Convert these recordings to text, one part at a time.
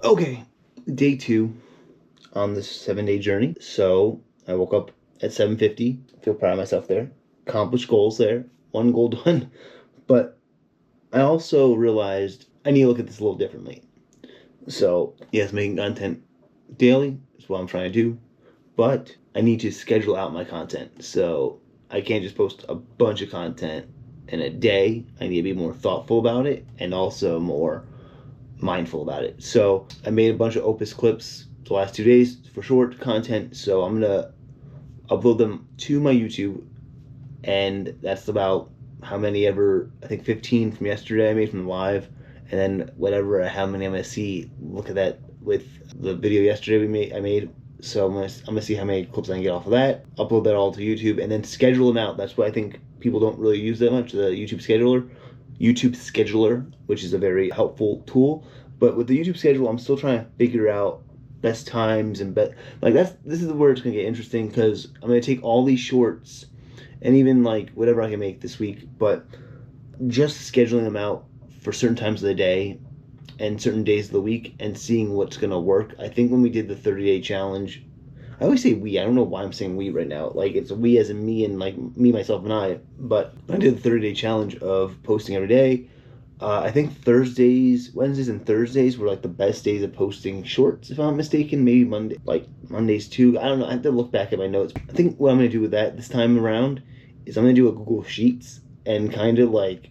Okay, day 2 on this 7-day journey. So I woke up at 7:50. Feel proud of myself there. Accomplished goals there. One goal done. But I also realized I need to look at this a little differently. So yes, making content daily is what I'm trying to do, but I need to schedule out my content. So I can't just post a bunch of content in a day. I need to be more thoughtful about it and also more mindful about it. So I made a bunch of Opus clips the last 2 days for short content. So I'm gonna upload them to my YouTube, and that's about how many ever, I think 15 from yesterday I made from the live, and then whatever, how many I'm gonna see, look at that with the video yesterday I made. So I'm gonna see how many clips I can get off of that, upload that all to YouTube, and then schedule them out. That's what I think people don't really use that much, the YouTube scheduler, which is a very helpful tool. But with the YouTube schedule, I'm still trying to figure out best times and this is where it's gonna get interesting, because I'm gonna take all these shorts and even like whatever I can make this week, but just scheduling them out for certain times of the day and certain days of the week and seeing what's gonna work. I think when we did the 30-day challenge, I always say we. I don't know why I'm saying we right now. Like, it's we as in me and like me, myself, and I. But I did the 30-day challenge of posting every day. I think Wednesdays and Thursdays were like the best days of posting shorts, if I'm not mistaken. Maybe Mondays too. I don't know. I have to look back at my notes. I think what I'm gonna do with that this time around is I'm gonna do a Google Sheets and kind of like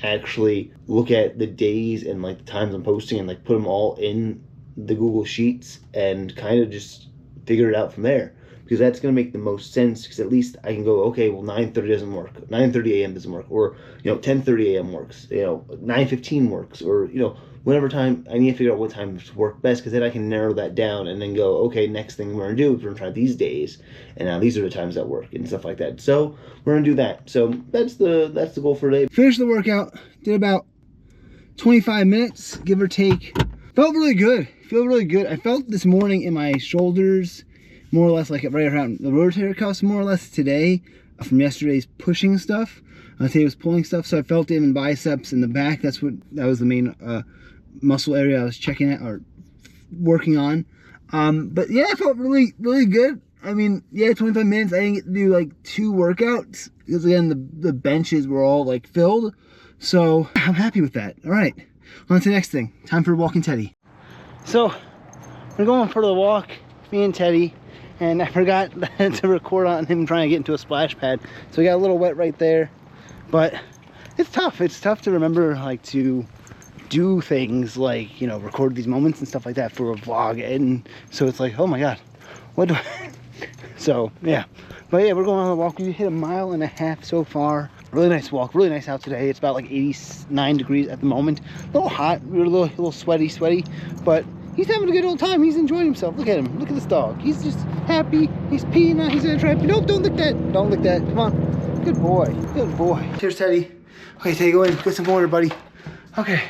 actually look at the days and like the times I'm posting and like put them all in the Google Sheets and kind of just figure it out from there, because that's going to make the most sense, because at least I can go, okay, well, 9:30 doesn't work, 9:30 a.m. doesn't work, or 10:30 a.m. works, 9:15 works, or whatever time. I need to figure out what times work best, because then I can narrow that down and then go, okay, next thing we're going to do is we're going to try these days, and now these are the times that work and stuff like that. So we're going to do that. So that's the goal for today. Finished the workout, did about 25 minutes, give or take. Felt really good. Feel really good. I felt this morning in my shoulders, more or less like right around the rotator cuffs, more or less today from yesterday's pushing stuff. Today was pulling stuff, so I felt it in biceps and the back. That was the main muscle area I was checking at or working on. But yeah, I felt really, really good. I mean, yeah, 25 minutes. I didn't get to do like 2 workouts because again, the benches were all like filled. So I'm happy with that. All right, on to the next thing. Time for walking Teddy. So we're going for the walk, me and Teddy, and I forgot to record on him trying to get into a splash pad. So we got a little wet right there, but it's tough. It's tough to remember like to do things like, record these moments and stuff like that for a vlog. And so it's like, oh my God, what do I... So yeah, but yeah, we're going on the walk. We hit 1.5 miles so far. Really nice walk, really nice out today. It's about like 89 degrees at the moment. A little hot, we were a little sweaty, but he's having a good old time. He's enjoying himself. Look at him, look at this dog. He's just happy, he's peeing now, he's gonna try to, no, don't lick that, don't lick that, come on. Good boy, good boy. Here's Teddy. Okay, Teddy, go in, get some water, buddy. Okay,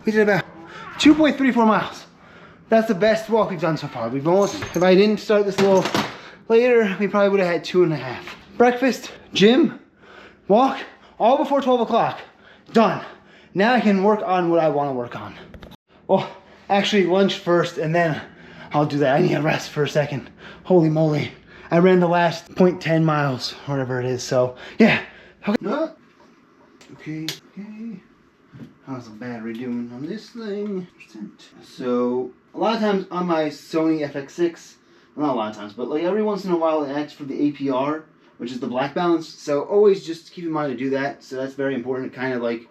we did about 2.34 miles. That's the best walk we've done so far. We've almost, if I didn't start this a little later, we probably would have had 2.5. Breakfast, gym, walk, all before 12 o'clock. Done. Now I can work on what I want to work on. Well, actually lunch first and then I'll do that. I need to rest for a second. Holy moly. I ran the last 0.10 miles, whatever it is. So yeah. Okay. How's the battery doing on this thing? So a lot of times on my Sony FX6, not a lot of times, but like every once in a while it asks for the APR, which is the black balance. So always just keep in mind to do that. So that's very important. It kind of like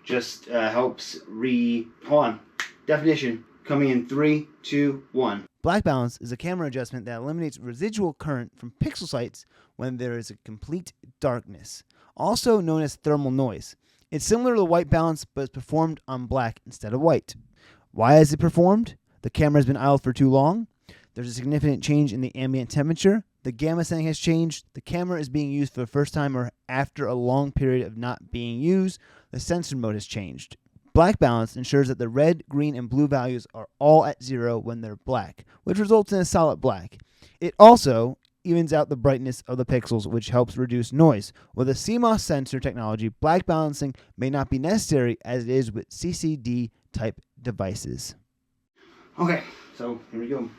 just helps hold on. Definition coming in 3, 2, 1. Black balance is a camera adjustment that eliminates residual current from pixel sites when there is a complete darkness, also known as thermal noise. It's similar to the white balance, but is performed on black instead of white. Why is it performed? The camera has been idle for too long. There's a significant change in the ambient temperature. The gamma setting has changed. The camera is being used for the first time, or after a long period of not being used, the sensor mode has changed. Black balance ensures that the red, green, and blue values are all at 0 when they're black, which results in a solid black. It also evens out the brightness of the pixels, which helps reduce noise. With a CMOS sensor technology, black balancing may not be necessary as it is with CCD type devices. Okay, so here we go.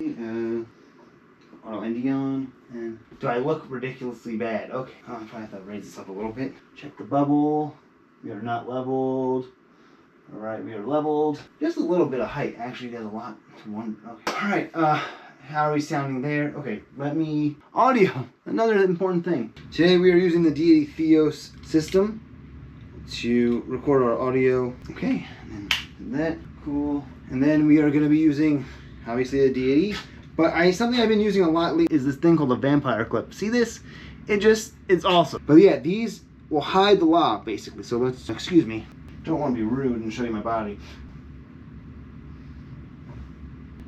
Auto ND on, and do I look ridiculously bad? Okay, I'll try to raise this up a little bit. Check the bubble. We are not leveled. All right, we are leveled. Just a little bit of height actually does a lot to one. Okay. All right, how are we sounding there? Okay, audio, another important thing. Today we are using the Deity Theos system to record our audio. Okay, and then that, cool. And then we are gonna be using, obviously, the Deity. But something I've been using a lot lately is this thing called a vampire clip. See this? It's awesome. But yeah, these will hide the lob, basically. So excuse me. Don't want to be rude and show you my body.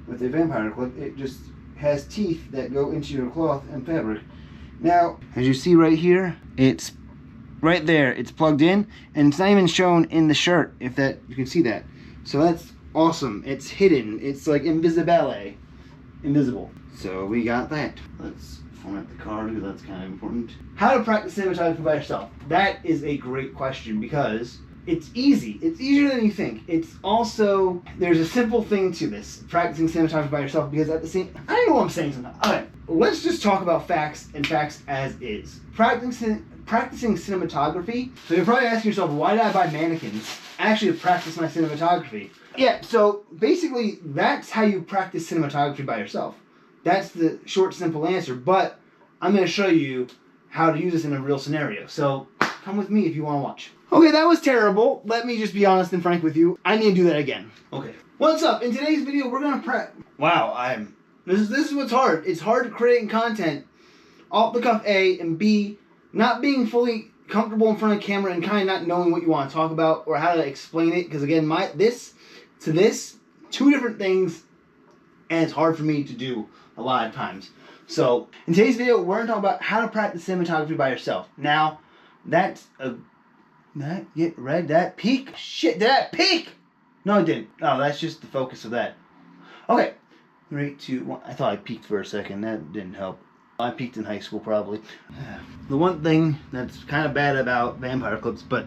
With a vampire clip, it just has teeth that go into your cloth and fabric. Now, as you see right here, it's right there. It's plugged in, and it's not even shown in the shirt, if that you can see that. So that's awesome. It's hidden. It's like invisible. So we got that. Let's format the card because that's kind of important. How to practice cinematography by yourself? That is a great question because it's easy. It's easier than you think. It's also, there's a simple thing to this, practicing cinematography by yourself, because at the same, I don't know what I'm saying sometimes. Alright, let's just talk about facts and facts as is. Practicing cinematography. So you're probably asking yourself, why did I buy mannequins? Actually, to practice my cinematography. Yeah, so basically, that's how you practice cinematography by yourself. That's the short, simple answer, but I'm going to show you how to use this in a real scenario. So come with me if you want to watch. Okay, that was terrible. Let me just be honest and frank with you. I need to do that again. Okay. What's up? In today's video, we're going to Wow, this is what's hard. It's hard creating content off the cuff, A, and B, not being fully comfortable in front of camera and kind of not knowing what you want to talk about or how to explain it. Because again, this, two different things, and it's hard for me to do a lot of times. So in today's video, we're going to talk about how to practice cinematography by yourself. Now, that peak? Shit, did that peak? No, it didn't. Oh, that's just the focus of that. Okay, 3, 2, 1. I thought I peaked for a second. That didn't help. I peaked in high school, probably. The one thing that's kind of bad about vampire clips, but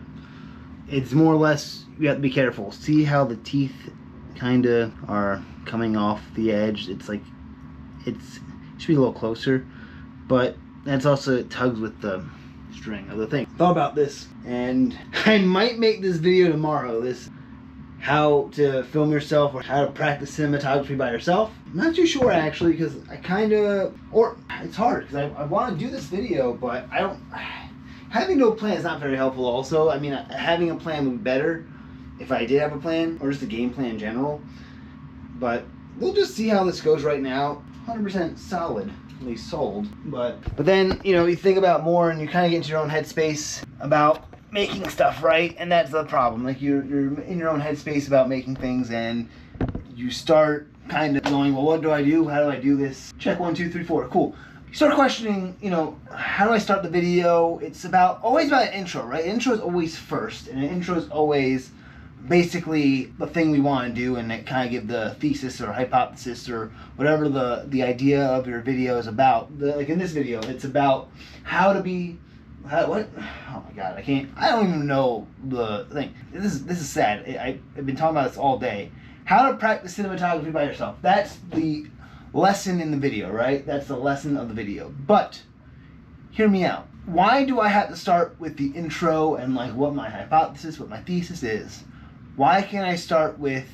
it's more or less, you have to be careful. See how the teeth kind of are coming off the edge? It should be a little closer, but that's also, it tugs with the string of the thing. Thought about this, and I might make this video tomorrow, this how to film yourself or how to practice cinematography by yourself. I'm not too sure actually, because it's hard because I want to do this video, but having no plan is not very helpful also. I mean, having a plan would be better if I did have a plan, or just a game plan in general, but we'll just see how this goes right now. 100% solidly sold, but then, you think about more and you kind of get into your own headspace about making stuff, right? And that's the problem. Like, you're in your own headspace about making things, and you start kind of going, well, what do I do? How do I do this? Check 1, 2, 3, 4. Cool. You start questioning, how do I start the video? It's always about an intro, right? An intro is always first, and an intro is always basically the thing we want to do, and it kind of give the thesis or hypothesis or whatever the idea of your video is about. Like in this video, it's about what? Oh my god, I don't even know the thing. This is sad. I've been talking about this all day. How to practice cinematography by yourself. That's the lesson in the video, right? That's the lesson of the video. But hear me out. Why do I have to start with the intro and like what my hypothesis, what my thesis is? Why can't I start with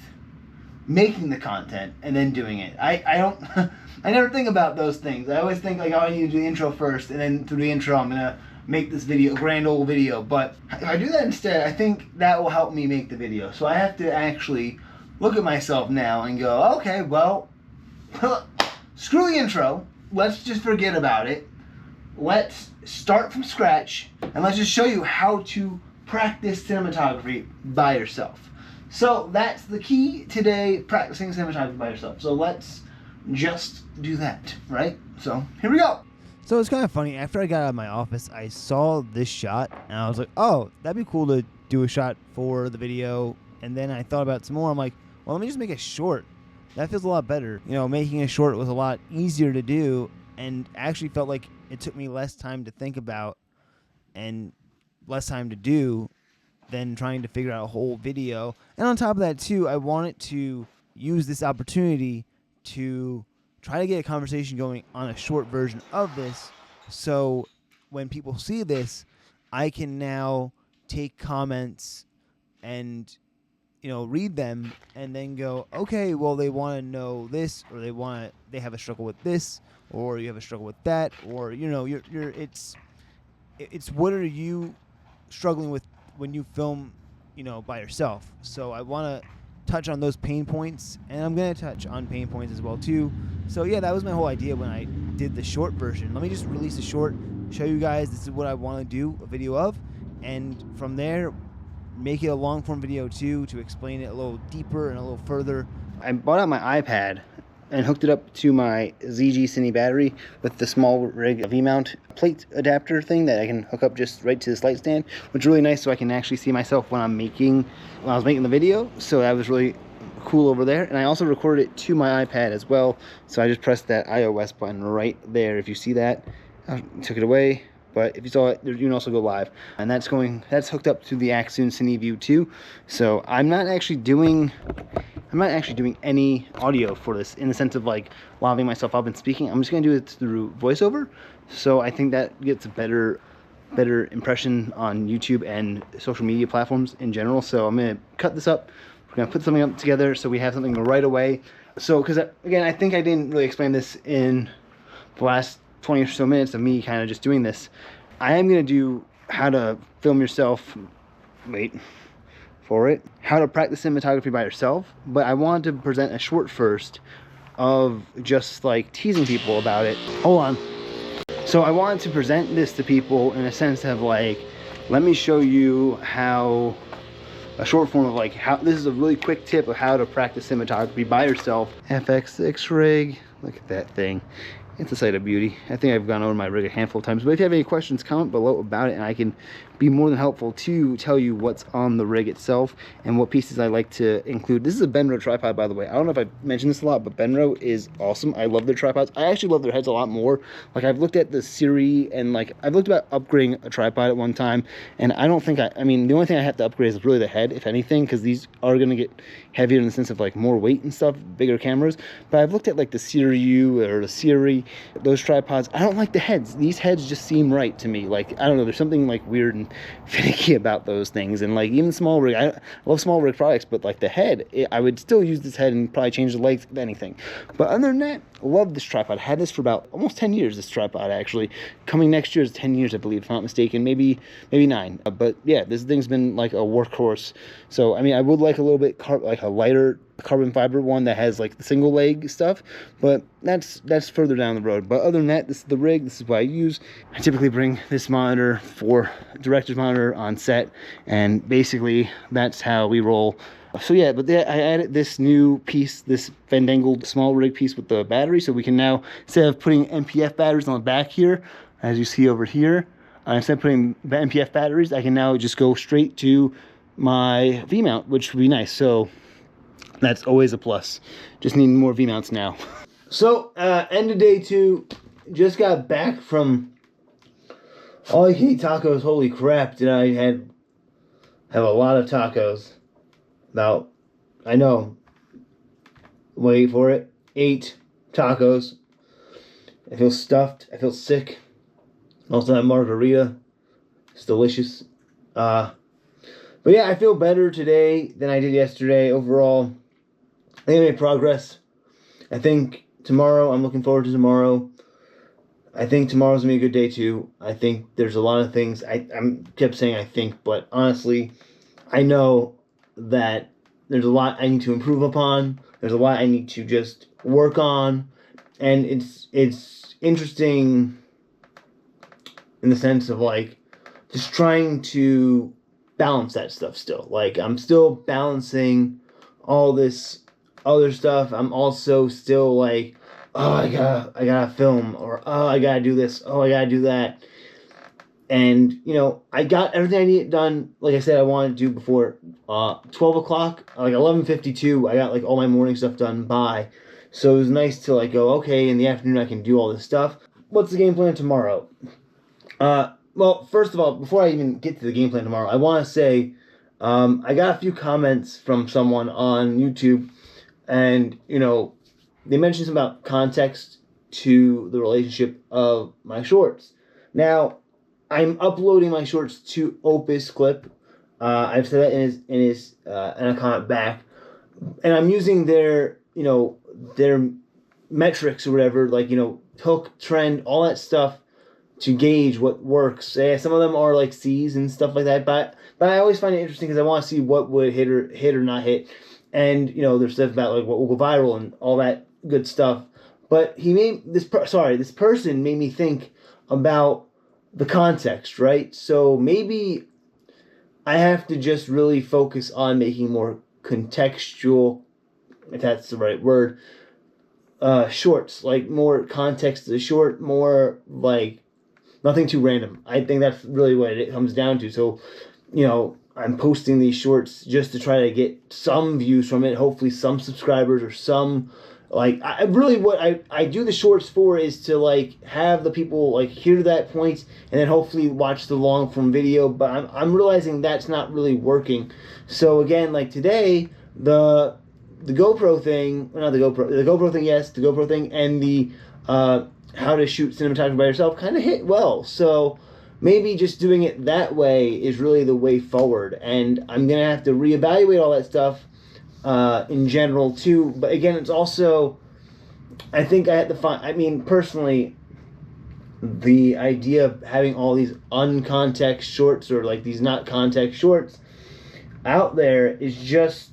making the content and then doing it? I never think about those things. I always think like, oh, I need to do the intro first, and then through the intro I'm gonna make this video, grand old video. But if I do that instead, I think that will help me make the video. So I have to actually look at myself now and go, okay, well, screw the intro. Let's just forget about it. Let's start from scratch, and let's just show you how to practice cinematography by yourself. So that's the key today, practicing cinematography by yourself. So let's just do that, right? So here we go. So it's kind of funny. After I got out of my office, I saw this shot, and I was like, oh, that'd be cool to do a shot for the video. And then I thought about it some more. I'm like, well, let me just make a short. That feels a lot better. Making a short was a lot easier to do, and actually felt like it took me less time to think about and less time to do than trying to figure out a whole video. And on top of that, too, I wanted to use this opportunity to try to get a conversation going on a short version of this. So when people see this, I can now take comments and read them and then go, okay, well, they want to know this, or they have a struggle with this, or you have a struggle with that, or it's what are you struggling with when you film by yourself. So I want to touch on those pain points, and I'm going to touch on pain points as well too. So yeah, that was my whole idea when I did the short version. Let me just release a short, show you guys this is what I want to do a video of, and from there make it a long form video too, to explain it a little deeper and a little further. I bought out my iPad and hooked it up to my ZG Cine battery with the small rig V-mount plate adapter thing that I can hook up just right to this light stand, which is really nice, so I can actually see myself when I was making the video. So that was really cool over there. And I also recorded it to my iPad as well, so I just pressed that iOS button right there. If you see that, I took it away. But if you saw it, you can also go live, and that's hooked up to the Axoon CineView 2. So I'm not actually doing any audio for this in the sense of like laving myself up and speaking. I'm just gonna do it through voiceover. So I think that gets a better impression on YouTube and social media platforms in general. So I'm gonna cut this up. We're gonna put something up together so we have something right away. So because again, I think I didn't really explain this in the last 20 or so minutes of me kind of just doing this. I am going to do how to film yourself, how to practice cinematography by yourself, but I wanted to present a short first of just like teasing people about it. Hold on. So I wanted to present this to people in a sense of like, let me show you how a short form of like how this is a really quick tip of how to practice cinematography by yourself. FX6 rig, look at that thing. It's a sight of beauty. I think I've gone over my rig a handful of times, but if you have any questions, comment below about it, and I can be more than helpful to tell you what's on the rig itself and what pieces I like to include. This is a Benro tripod, by the way. I don't know if I've mentioned this a lot, but Benro is awesome. I love their tripods. I actually love their heads a lot more. Like, I've looked at the Siri, and like I've looked about upgrading a tripod at one time, and I don't think I mean, the only thing I have to upgrade is really the head, if anything, because these are going to get heavier in the sense of like more weight and stuff, bigger cameras. But I've looked at like the Siri or the Siri, those tripods. I don't like the heads. These heads just seem right to me. Like, I don't know, there's something like weird and finicky about those things. And like even small rig, I love small rig products, but like the head, I would still use this head and probably change the legs, if anything. But other than that, I love this tripod. I had this for about almost 10 years, this tripod actually. Coming next year is 10 years, I believe, if I'm not mistaken, maybe 9. But yeah, this thing's been like a workhorse. So I mean, I would like a little bit like a lighter carbon fiber one that has like the single leg stuff, but that's further down the road. But other than that, this is the rig. This is what I use. I typically bring this monitor for director's monitor on set, and basically that's how we roll. So yeah, but I added this new piece, this Fandangled small rig piece with the battery, so we can now, instead of putting NPF batteries on the back here, as you see over here, instead of putting NPF batteries, I can now just go straight to my V-mount, which would be nice. So that's always a plus. Just need more V-mounts now. So, end of day 2. Just got back from all you can eat tacos. Holy crap, did I have a lot of tacos. About, I know, wait for it, 8 tacos. I feel stuffed. I feel sick. Also had margarita. It's delicious. But yeah, I feel better today than I did yesterday. Overall, I think I made progress. I think tomorrow, I'm looking forward to tomorrow. I think tomorrow's gonna be a good day too. I think there's a lot of things. I'm kept saying I think, but honestly, I know that there's a lot I need to improve upon. There's a lot I need to just work on. And it's interesting in the sense of like just trying to balance that stuff still. Like, I'm still balancing all this other stuff. I'm also still like, oh, I gotta film, or oh, I gotta do this, oh, I gotta do that. And, you know, I got everything I needed done, like I said, I wanted to do before 12 o'clock, like 11:52, I got like all my morning stuff done by. So it was nice to like go, okay, in the afternoon I can do all this stuff. What's the game plan tomorrow? Well, first of all, before I even get to the game plan tomorrow, I want to say I got a few comments from someone on YouTube and they mentioned something about context to the relationship of my shorts. Now, I'm uploading my shorts to Opus Clip. I've said that in a comment back, and I'm using their metrics or whatever, like hook, trend, all that stuff to gauge what works. Yeah, some of them are like C's and stuff like that, but I always find it interesting because I want to see what would hit or not hit, and there's stuff about like what will go viral and all that good stuff. But this person made me think about the context, right? So maybe I have to just really focus on making more contextual, if that's the right word, shorts, like more context to the short, more like nothing too random. I think that's really what it comes down to. So, I'm posting these shorts just to try to get some views from it, hopefully some subscribers or some, like, what I do the shorts for is to, like, have the people, like, hear that point and then hopefully watch the long form video, but I'm realizing that's not really working. So again, like today, the GoPro thing, not the GoPro thing, yes, the GoPro thing, and the how to shoot cinematography by yourself kind of hit well. So maybe just doing it that way is really the way forward, and I'm going to have to reevaluate all that stuff in general too. But again, it's also, I think I had to find, personally, the idea of having all these uncontext shorts or like these not context shorts out there is just,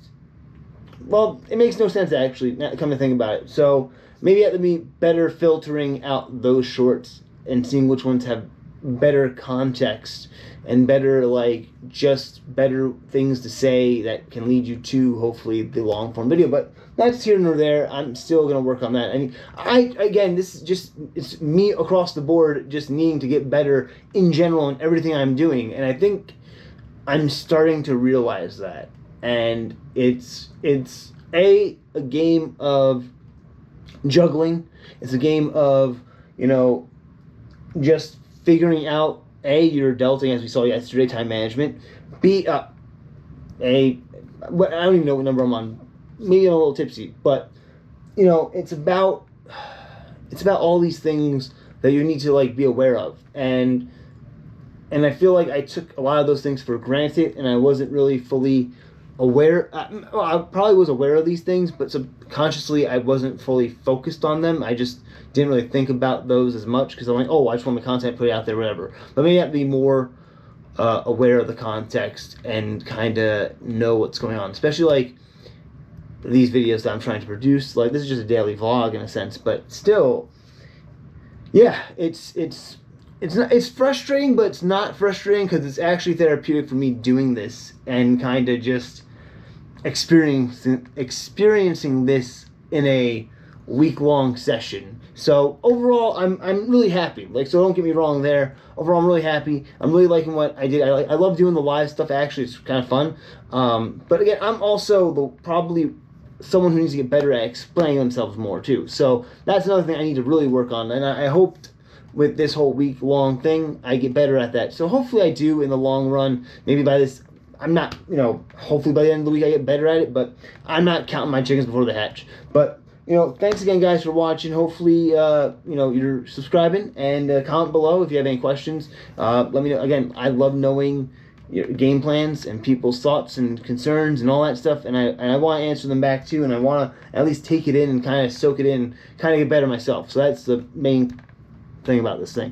well, it makes no sense actually, come to think about it. So maybe I have to be better filtering out those shorts and seeing which ones have better context and better, like, just better things to say that can lead you to hopefully the long form video. But that's here nor there. I'm still going to work on that. Again, this is just, it's me across the board just needing to get better in general in everything I'm doing. And I think I'm starting to realize that. And it's a game of juggling. It's a game of, just figuring out, A, your adulting, as we saw yesterday, time management. B, I don't even know what number I'm on. Maybe I'm a little tipsy, but it's about all these things that you need to, like, be aware of, and I feel like I took a lot of those things for granted, and I wasn't really fully aware. I probably was aware of these things, but subconsciously I wasn't fully focused on them. I just didn't really think about those as much because I'm like, oh, I just want my content put out there, whatever. But maybe I have to be more aware of the context and kind of know what's going on, especially like these videos that I'm trying to produce. Like, this is just a daily vlog in a sense, but still, yeah, it's frustrating, but it's not frustrating because it's actually therapeutic for me doing this and kind of just experiencing this in a week-long session. So overall, I'm really happy. Like, so don't get me wrong there. Overall, I'm really happy. I'm really liking what I did. I love doing the live stuff. Actually, it's kind of fun. But again, I'm also probably someone who needs to get better at explaining themselves more too. So that's another thing I need to really work on. And I hoped with this whole week-long thing, I get better at that. So hopefully I do in the long run. Maybe by this, I'm not, hopefully by the end of the week I get better at it, but I'm not counting my chickens before they hatch. But, thanks again, guys, for watching. Hopefully, you're subscribing, and comment below if you have any questions. Let me know. Again, I love knowing your game plans and people's thoughts and concerns and all that stuff, and I want to answer them back too, and I want to at least take it in and kind of soak it in, kind of get better myself. So that's the main thing about this thing.